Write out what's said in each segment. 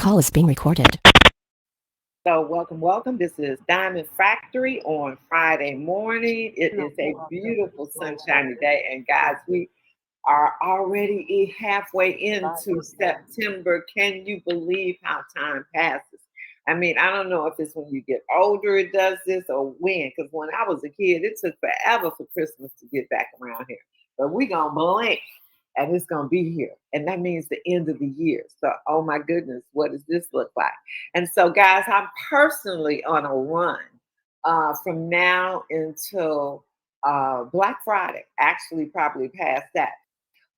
call is being recorded. So, welcome. This is Diamond Factory on Friday morning. It is a beautiful, sunshiny day. And, guys, we are already halfway into September. Can you believe how time passes? I mean, I don't know if it's when you get older it does this or when, because when I was a kid, it took forever for Christmas to get back around here. But we going to blink and it's going to be here. And that means the end of the year. So, oh my goodness, what does this look like? And so, guys, I'm personally on a run from now until Black Friday, actually, probably past that.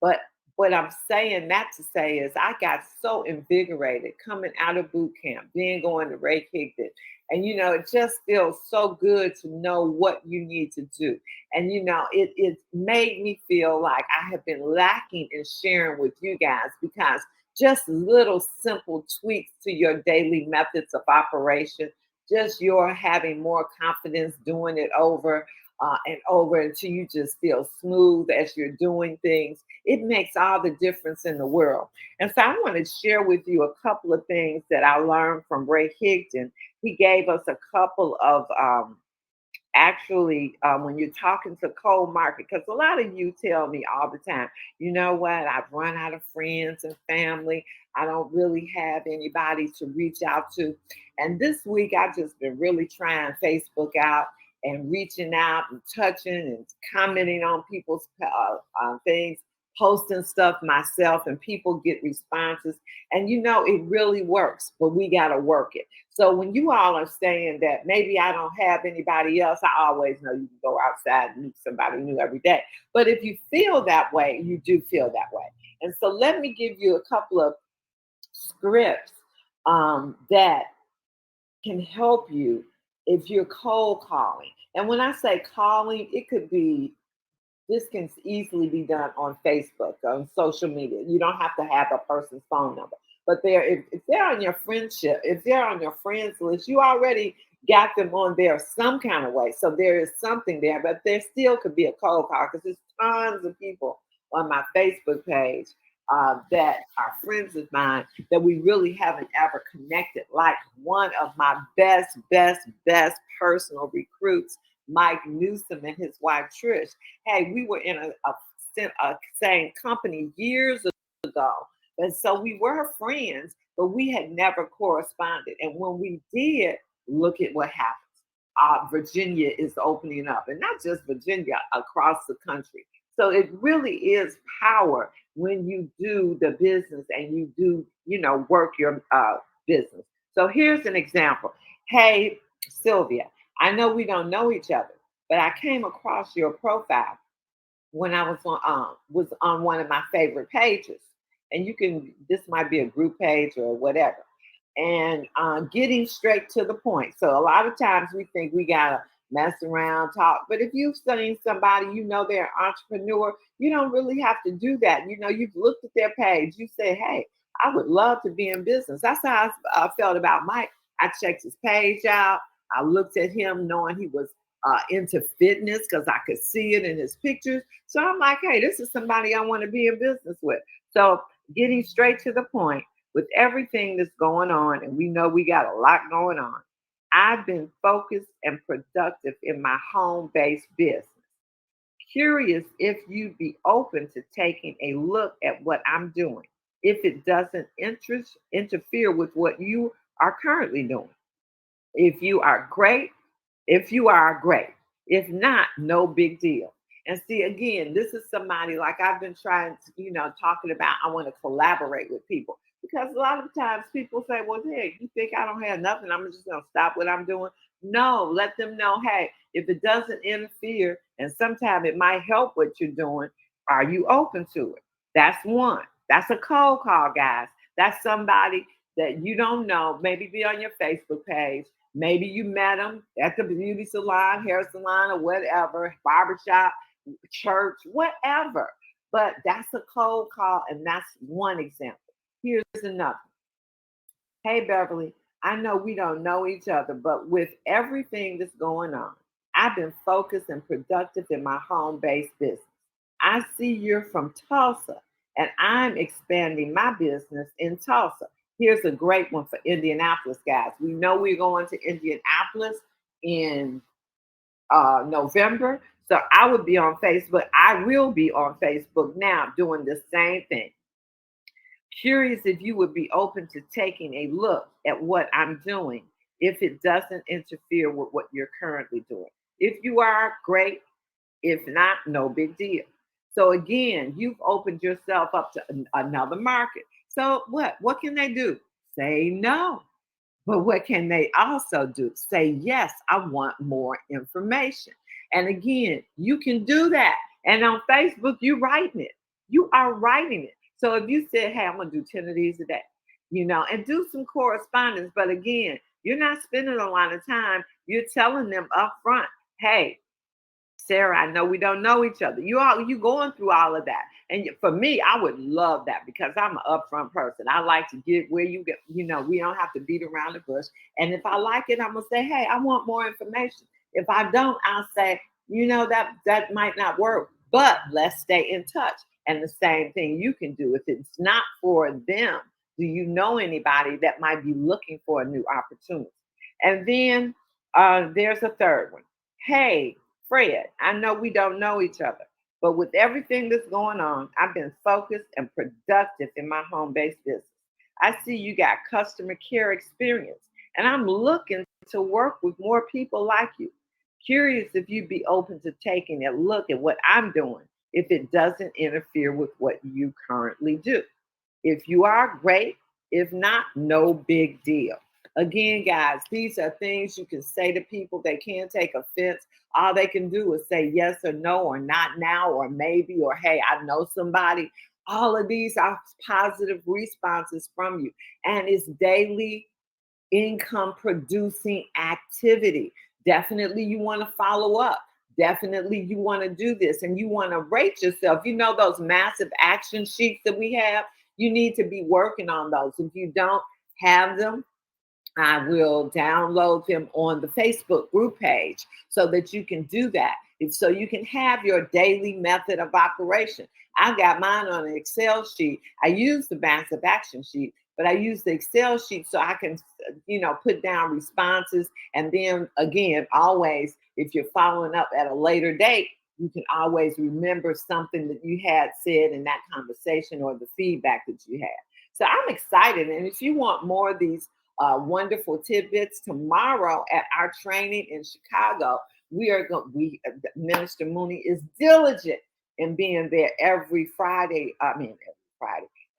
But what I'm saying that to say is I got so invigorated coming out of boot camp, then going to Ray Higdon. And it just feels so good to know what you need to do. And it made me feel like I have been lacking in sharing with you guys because just little simple tweaks to your daily methods of operation, just your having more confidence doing it over and over until you just feel smooth as you're doing things. It makes all the difference in the world. And so I want to share with you a couple of things that I learned from Ray Higdon. He gave us a couple of when you're talking to cold market, because a lot of you tell me all the time, you know what, I've run out of friends and family. I don't really have anybody to reach out to. And this week I've just been really trying Facebook out and reaching out and touching and commenting on people's things, posting stuff myself, and people get responses. And it really works, but we got to work it. So when you all are saying that maybe I don't have anybody else, I always know you can go outside and meet somebody new every day. But if you feel that way, you do feel that way. And so let me give you a couple of scripts that can help you if you're cold calling. And when I say calling, it could be, this can easily be done on Facebook, on social media. You don't have to have a person's phone number. But if they're on your friendship, if they're on your friends list, you already got them on there some kind of way. So there is something there, but there still could be a cold call because there's tons of people on my Facebook page that are friends of mine that we really haven't ever connected. Like one of my best personal recruits, Mike Newsom, and his wife Trish. Hey, we were in a same company years ago. And so we were friends, but we had never corresponded. And when we did, look at what happens. Virginia is opening up, and not just Virginia, across the country. So it really is power when you do the business and you do, work your business. So here's an example. Hey, Sylvia, I know we don't know each other, but I came across your profile when I was on one of my favorite pages. And you can, this might be a group page or whatever. And getting straight to the point. So a lot of times we think we gotta mess around, talk. But if you've seen somebody, they're an entrepreneur, you don't really have to do that. You've looked at their page, you say, hey, I would love to be in business. That's how I felt about Mike. I checked his page out. I looked at him knowing he was into fitness because I could see it in his pictures. So I'm like, hey, this is somebody I want to be in business with. So getting straight to the point with everything that's going on, and we know we got a lot going on. I've been focused and productive in my home based business. Curious if you'd be open to taking a look at what I'm doing, if it doesn't interfere with what you are currently doing. If you are great, if you are great. If not, no big deal. And see, again, this is somebody like I've been trying to, talking about, I want to collaborate with people. Because a lot of times people say, well, hey, you think I don't have nothing? I'm just going to stop what I'm doing. No, let them know, hey, if it doesn't interfere and sometimes it might help what you're doing, are you open to it? That's one. That's a cold call, guys. That's somebody that you don't know, maybe be on your Facebook page. Maybe you met them at the beauty salon, hair salon, or whatever, barbershop, church, whatever. But that's a cold call, and that's one example. Here's another. Hey, Beverly, I know we don't know each other, but with everything that's going on, I've been focused and productive in my home based business. I see you're from Tulsa, and I'm expanding my business in Tulsa. Here's a great one for Indianapolis, guys. We know we're going to Indianapolis in November. So I would be on Facebook. I will be on Facebook now doing the same thing. Curious if you would be open to taking a look at what I'm doing if it doesn't interfere with what you're currently doing. If you are, great. If not, no big deal. So again, you've opened yourself up to another market. So what? What can they do? Say no. But what can they also do? Say, yes, I want more information. And again, you can do that. And on Facebook, you're writing it. You are writing it. So if you said, hey, I'm going to do 10 of these a day, and do some correspondence. But again, you're not spending a lot of time. You're telling them up front, hey, Sarah, I know we don't know each other. You going through all of that. And for me, I would love that because I'm an upfront person. I like to get where you get, we don't have to beat around the bush. And if I like it, I'm gonna say, hey, I want more information. If I don't, I'll say, that might not work, but let's stay in touch. And the same thing you can do. If it's not for them, do you know anybody that might be looking for a new opportunity? And then there's a third one. Hey, Fred, I know we don't know each other, but with everything that's going on, I've been focused and productive in my home based business. I see you got customer care experience, and I'm looking to work with more people like you. Curious if you'd be open to taking a look at what I'm doing if it doesn't interfere with what you currently do. If you are, great. If not, no big deal. Again, guys, these are things you can say to people. They can't take offense. All they can do is say yes or no, or not now, or maybe, or hey, I know somebody. All of these are positive responses from you. And it's daily income producing activity. Definitely, you want to follow up. Definitely, you want to do this and you want to rate yourself. Those massive action sheets that we have, you need to be working on those. If you don't have them, I will download them on the Facebook group page so that you can do that. So you can have your daily method of operation. I got mine on an Excel sheet. I use the massive action sheet, but I use the Excel sheet so I can, put down responses. And then again, always, if you're following up at a later date, you can always remember something that you had said in that conversation or the feedback that you had. So I'm excited. And if you want more of these wonderful tidbits, tomorrow at our training in Chicago, Minister Mooney is diligent in being there every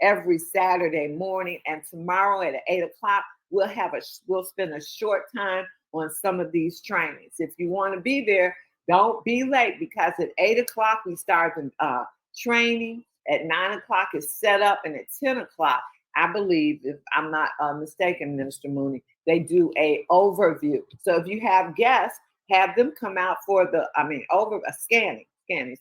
every Saturday morning. And tomorrow at 8 o'clock, we'll spend a short time on some of these trainings. If you want to be there, don't be late, because at 8 o'clock we start the training. At 9 o'clock is set up, and at 10 o'clock, I believe, if I'm not mistaken, Minister Mooney, they do a overview. So if you have guests, have them come out for a scanning, and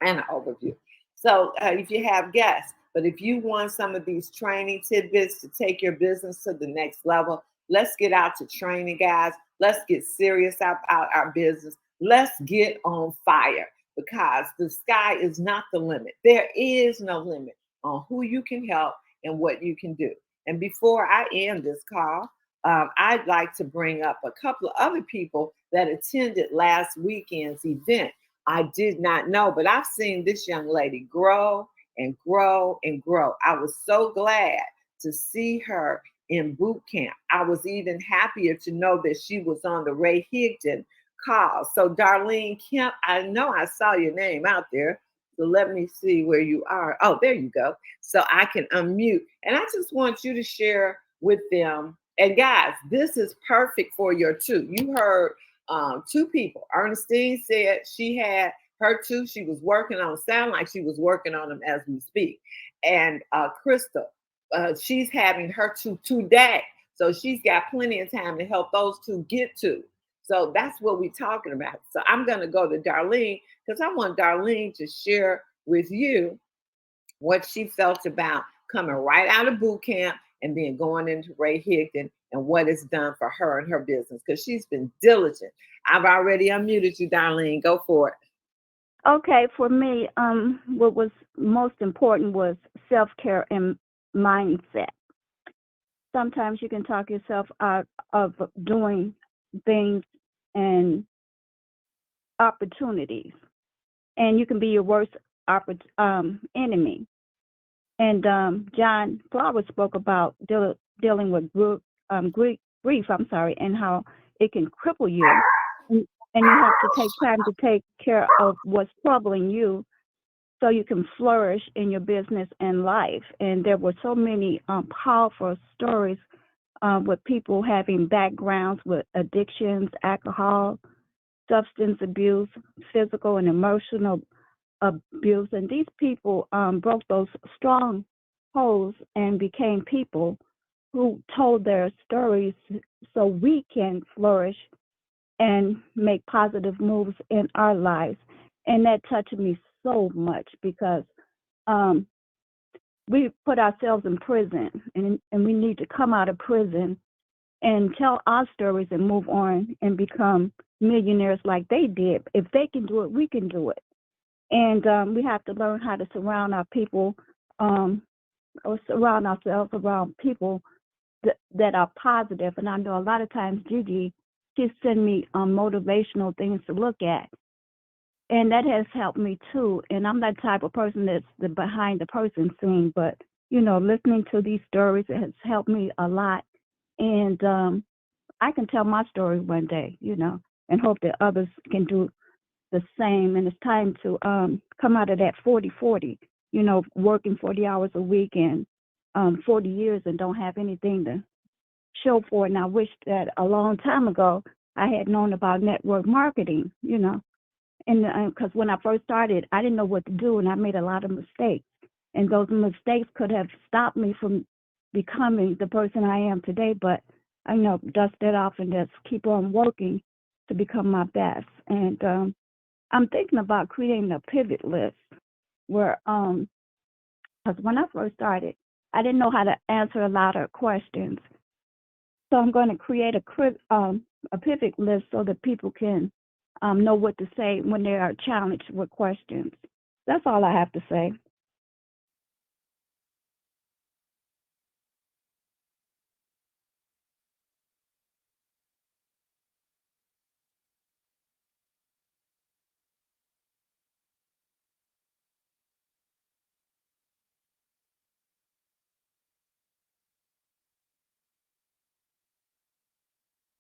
an overview. So if you have guests, but if you want some of these training tidbits to take your business to the next level, let's get out to training, guys. Let's get serious about our business. Let's get on fire, because the sky is not the limit. There is no limit on who you can help and what you can do. And before I end this call, I'd like to bring up a couple of other people that attended last weekend's event. I did not know, but I've seen this young lady grow and grow and grow. I was so glad to see her in boot camp. I was even happier to know that she was on the Ray Higdon call. So Darlene Kemp, I know I saw your name out there. So let me see where you are. Oh, there you go. So I can unmute. And I just want you to share with them. And guys, this is perfect for your two. You heard two people. Ernestine said she had her two. She was working on, sound like she was working on them as we speak. And Crystal, she's having her two today. So she's got plenty of time to help those two get to. So that's what we're talking about. So I'm going to go to Darlene, because I want Darlene to share with you what she felt about coming right out of boot camp and then going into Ray Higdon and what it's done for her and her business, because she's been diligent. I've already unmuted you, Darlene. Go for it. Okay, for me, what was most important was self-care and mindset. sometimes you can talk yourself out of doing things and opportunities, and you can be your worst enemy. And John Flowers spoke about dealing with grief, I'm sorry, and how it can cripple you. And, and you have to take time to take care of what's troubling you so you can flourish in your business and life. And there were so many powerful stories with people having backgrounds with addictions, alcohol, substance abuse, physical and emotional abuse. And these people broke those strongholds and became people who told their stories so we can flourish and make positive moves in our lives. And that touched me so much because um, we put ourselves in prison, and we need to come out of prison and tell our stories and move on and become millionaires like they did. If they can do it, we can do it. And we have to learn how to surround our people um, or surround ourselves around people that are positive. And I know a lot of times Gigi, she send me motivational things to look at. And that has helped me too. And I'm that type of person that's the behind the person scene, but listening to these stories has helped me a lot. And I can tell my story one day, and hope that others can do the same. And it's time to come out of that 40-40, working 40 hours a week and 40 years and don't have anything to show for it. And I wish that a long time ago I had known about network marketing, and because when I first started, I didn't know what to do, and I made a lot of mistakes. And those mistakes could have stopped me from becoming the person I am today. But I dust it off and just keep on working to become my best. And I'm thinking about creating a pivot list where, because when I first started, I didn't know how to answer a lot of questions. So I'm going to create a pivot list so that people can know what to say when they are challenged with questions. That's all I have to say.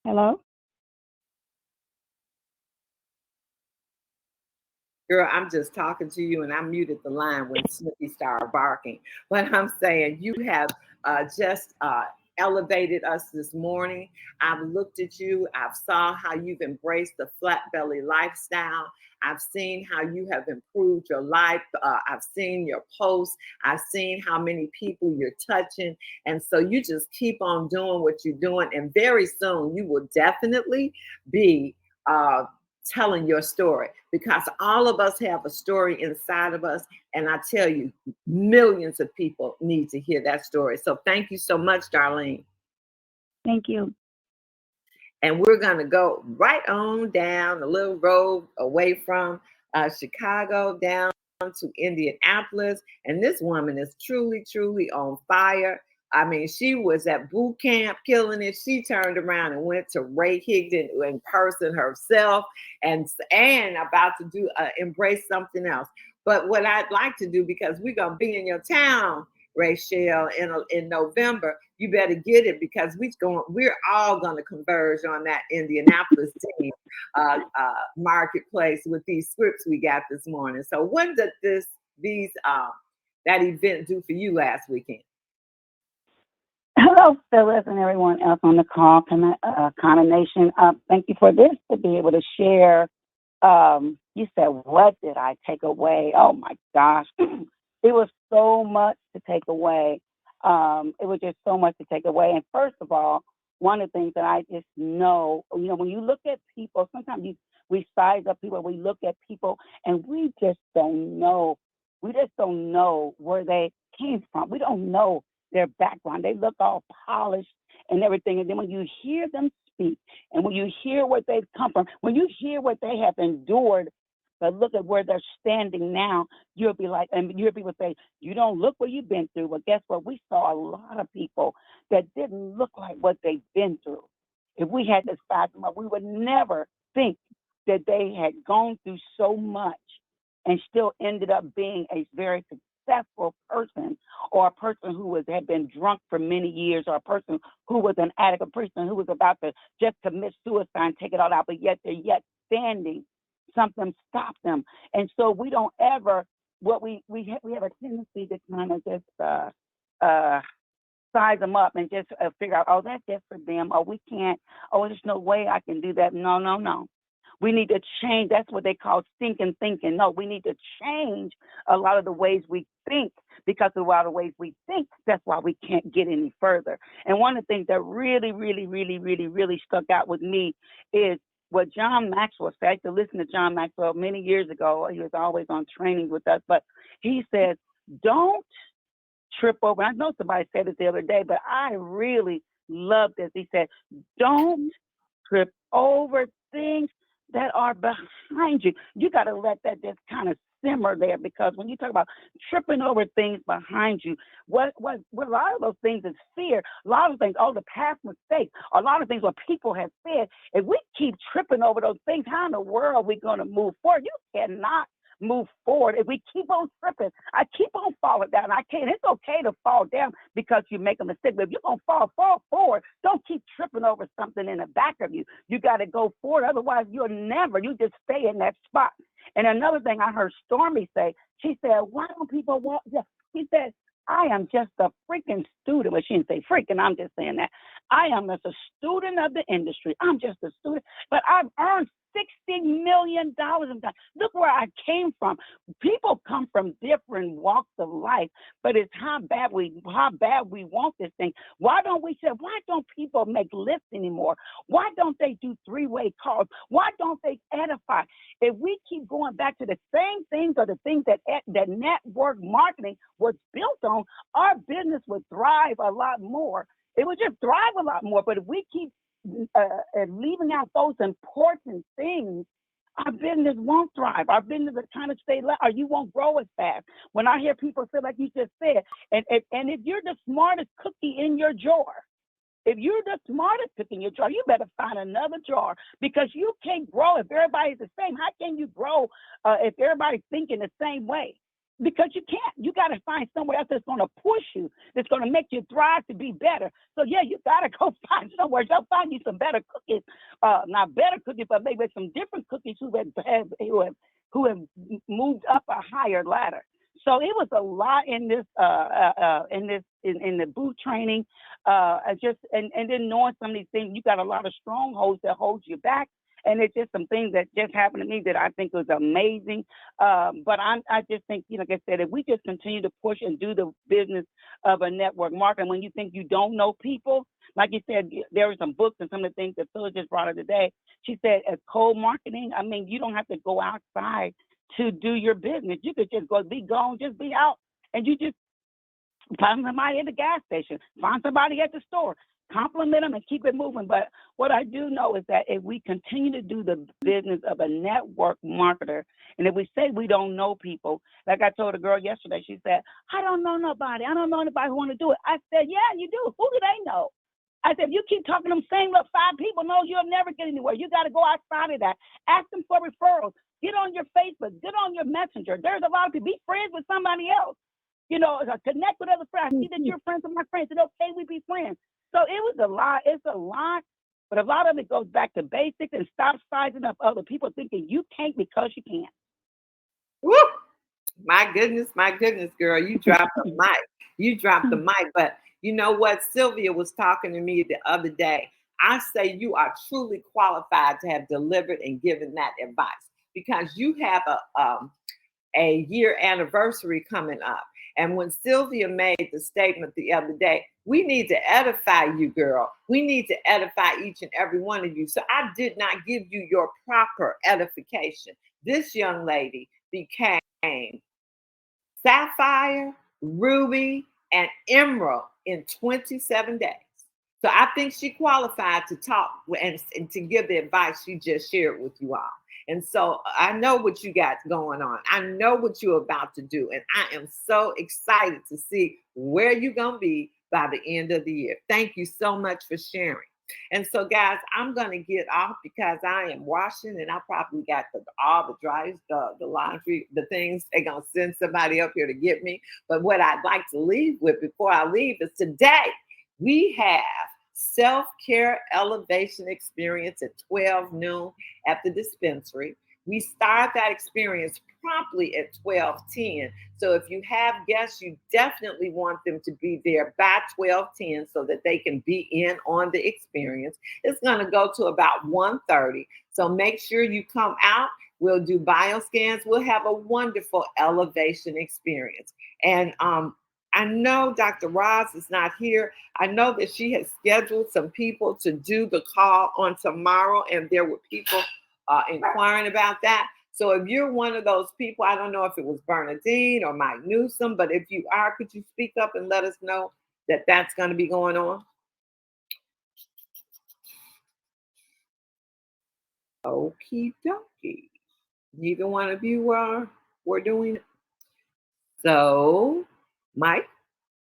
Hello? Girl, I'm just talking to you and I muted the line when Snippy started barking. But I'm saying you have just elevated us this morning. I've looked at you. I've saw how you've embraced the flat belly lifestyle. I've seen how you have improved your life. I've seen your posts. I've seen how many people you're touching. And so you just keep on doing what you're doing. And very soon you will definitely be telling your story, because all of us have a story inside of us. And I tell you, millions of people need to hear that story. So thank you so much, Darlene. Thank you. And we're going to go right on down a little road away from Chicago down to Indianapolis. And this woman is truly, truly on fire. I mean, she was at boot camp killing it. She turned around and went to Ray Higdon in person herself, and about to do embrace something else. But what I'd like to do, because we're gonna be in your town, Rachel, in November, you better get it, because we're all gonna converge on that Indianapolis team marketplace with these scripts we got this morning. So what did that event do for you last weekend? Hello, Phyllis, and everyone else on the call, Connor Nation. Thank you for this, to be able to share. You said, what did I take away? Oh, my gosh. It was so much to take away. It was just so much to take away. And first of all, one of the things that I just know, when you look at people, sometimes we size up people, we look at people, and we just don't know. We just don't know where they came from. We don't know their background. They look all polished and everything. And then when you hear them speak, and when you hear where they've come from, when you hear what they have endured but look at where they're standing now. You'll be like, and you'll be would say, you don't look what you've been through. Well, guess what? We saw a lot of people that didn't look like what they've been through. If we had this fathom, we would never think that they had gone through so much and still ended up being a very successful person, or a person who had been drunk for many years, or a person who was an addict, a person who was about to just commit suicide and take it all out, but yet they're yet standing. Something stopped them. And so we don't ever, we have a tendency to kind of just size them up and just figure out, oh, that's just for them, or we can't, oh, there's no way I can do that. No, no, no. We need to change. That's what they call stinking thinking. No, we need to change a lot of the ways we think, because of a lot of ways we think, that's why we can't get any further. And one of the things that really, really, really, really, really stuck out with me is what John Maxwell said. I used to listen to John Maxwell many years ago. He was always on training with us, but he says, don't trip over. I know somebody said it the other day, but I really love this. He said, don't trip over things that are behind you. You got to let that just kind of simmer there, because when you talk about tripping over things behind you, what a lot of those things is fear. A lot of things, the past mistakes, a lot of things what people have said. If we keep tripping over those things, how in the world are we going to move forward? You cannot move forward if we keep on tripping. I keep on falling down. I can't. It's okay to fall down because you make a mistake, but if you're gonna fall forward. Don't keep tripping over something in the back of you. You got to go forward. Otherwise, you just stay in that spot. And another thing I heard Stormy say, she said, why don't people walk? She said, I am just a freaking student. Well, she didn't say freaking, I'm just saying that. I am just a student of the industry. I'm just a student, but I've earned $60 million. Look where I came from. People come from different walks of life, but it's how bad we want this thing. Why don't people make lists anymore? Why don't they do three-way calls? Why don't they edify? If we keep going back to the same things, or the things that network marketing was built on, our business would thrive a lot more. It would just thrive a lot more. But if we keep leaving out those important things, our business won't thrive. Our business will kind of stay or you won't grow as fast. When I hear people say, like you just said, and if you're the smartest cookie in your jar, if you're the smartest cookie in your jar, you better find another jar, because you can't grow if everybody's the same. How can you grow if everybody's thinking the same way? Because you can't. You got to find somewhere else that's going to push you, that's going to make you thrive to be better. So yeah, you got to go find somewhere. Go find you some better cookies, not better cookies, but maybe some different cookies who have moved up a higher ladder. So it was a lot in this in the boot training, and then knowing some of these things. You got a lot of strongholds that hold you back. And it's just some things that just happened to me that I think was amazing. But I just think, like I said, if we just continue to push and do the business of a network marketing, when you think you don't know people, like you said, there were some books and some of the things that Phyllis just brought up today. She said, as cold marketing, I mean, you don't have to go outside to do your business. You could just be gone, just be out, and you just find somebody at the gas station, find somebody at the store, compliment them and keep it moving. But what I do know is that if we continue to do the business of a network marketer, and if we say we don't know people, like I told a girl yesterday, she said, I don't know nobody. I don't know anybody who want to do it. I said, yeah, you do. Who do they know? I said, if you keep talking to them same little 5 people, no, you'll never get anywhere. You got to go outside of that. Ask them for referrals. Get on your Facebook. Get on your Messenger. There's a lot of people. Be friends with somebody else. Connect with other friends. I see that you're friends with my friends. It's okay, we be friends. So it was a lot. It's a lot. But a lot of it goes back to basics, and stop sizing up other people thinking you can't because you can't. Woo! My goodness, girl. You dropped the mic. You dropped the mic. But you know what? Sylvia was talking to me the other day. I say you are truly qualified to have delivered and given that advice, because you have a year anniversary coming up. And when Sylvia made the statement the other day, we need to edify you, girl. We need to edify each and every one of you. So I did not give you your proper edification. This young lady became sapphire, ruby, and emerald in 27 days. So I think she qualified to talk and to give the advice she just shared with you all. And so I know what you got going on. I know what you're about to do. And I am so excited to see where you're going to be by the end of the year. Thank you so much for sharing. And so, guys, I'm going to get off because I am washing and I probably got all the dries, the laundry, the things. They're going to send somebody up here to get me. But what I'd like to leave with before I leave is today we have self-care elevation experience at 12 noon at the dispensary. We start that experience promptly at 12:10. So if you have guests, you definitely want them to be there by 12:10 so that they can be in on the experience. It's going to go to about 1:30. So make sure you come out. We'll do bioscans. We'll have a wonderful elevation experience. And I know Dr. Roz is not here. I know that she has scheduled some people to do the call on tomorrow, and there were people inquiring about that. So if you're one of those people, I don't know if it was Bernadine or Mike Newsom, but if you are, could you speak up and let us know that that's going to be going on? Okie dokie. Neither one of you were doing it. So, Mike?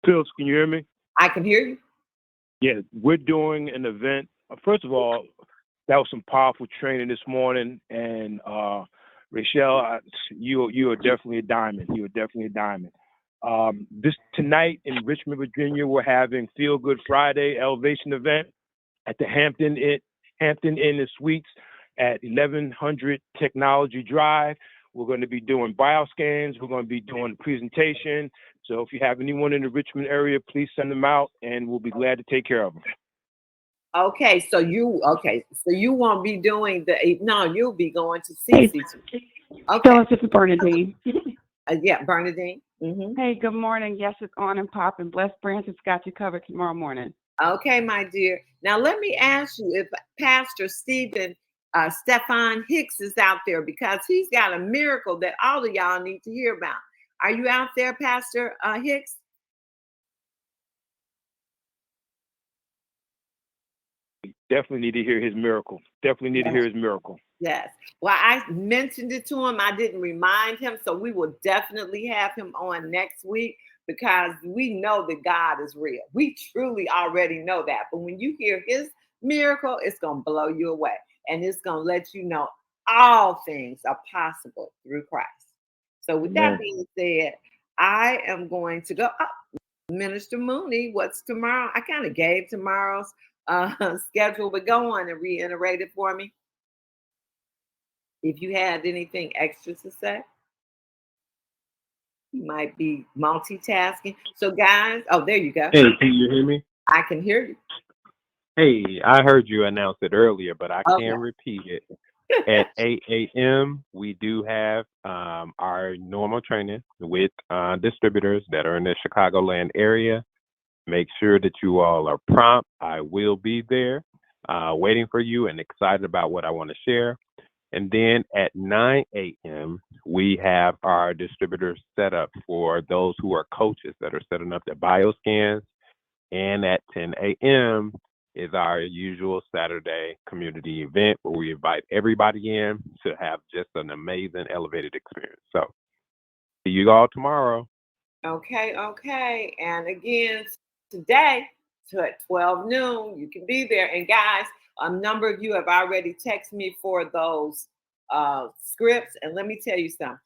Phils, can you hear me? I can hear you. Yeah, we're doing an event. First of all, that was some powerful training this morning, and Rachelle, you are definitely a diamond. You are definitely a diamond. This tonight in Richmond, Virginia, we're having Feel Good Friday Elevation event at the Hampton Inn and Suites at 1100 Technology Drive. We're going to be doing bioscans. We're going to be doing a presentation. So if you have anyone in the Richmond area, please send them out, and we'll be glad to take care of them. Okay, so you won't be doing you'll be going to CC. Okay. So it's Bernadine. Yeah, Bernadine. Mm-hmm. Hey, good morning. Yes, it's on and popping. Blessed Branches got you covered tomorrow morning. Okay, my dear. Now let me ask you if Pastor Stefan Hicks is out there, because he's got a miracle that all of y'all need to hear about. Are you out there, Pastor Hicks? Definitely need to hear his miracle. Yes. Well, I mentioned it to him. I didn't remind him. So we will definitely have him on next week, because we know that God is real. We truly already know that. But when you hear his miracle, it's going to blow you away. And it's going to let you know all things are possible through Christ. So with that being said, I am going to go. Minister Mooney, what's tomorrow? I kind of gave tomorrow's schedule, but go on and reiterate it for me if you had anything extra to say. You might be multitasking. So guys, there you go. Hey, can you hear me? I can hear you. Hey, I heard you announce it earlier, but I can repeat it. At 8 a.m., we do have our normal training with distributors that are in the Chicagoland area. Make sure that you all are prompt. I will be there waiting for you and excited about what I want to share. And then at 9 a.m., we have our distributors set up for those who are coaches that are setting up their bioscans. And at 10 a.m. is our usual Saturday community event where we invite everybody in to have just an amazing elevated experience. So see you all tomorrow. Okay. And again, today at 12 noon, you can be there. And guys, a number of you have already texted me for those scripts. And let me tell you something.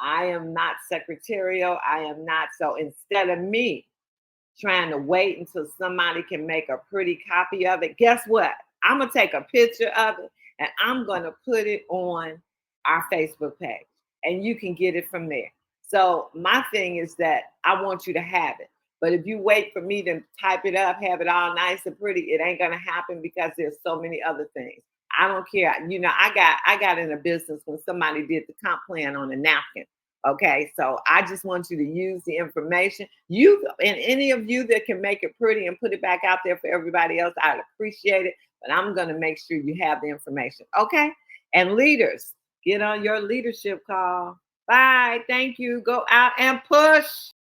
I am not secretarial. I am not. So instead of me trying to wait until somebody can make a pretty copy of it, guess what? I'm going to take a picture of it and I'm going to put it on our Facebook page and you can get it from there. So my thing is that I want you to have it. But if you wait for me to type it up, have it all nice and pretty, it ain't going to happen because there's so many other things. I don't care. You know, I got in a business when somebody did the comp plan on a napkin. Okay, so I just want you to use the information. You and any of you that can make it pretty and put it back out there for everybody else, I'd appreciate it. But I'm going to make sure you have the information. Okay, and leaders, get on your leadership call. Bye. Thank you. Go out and push.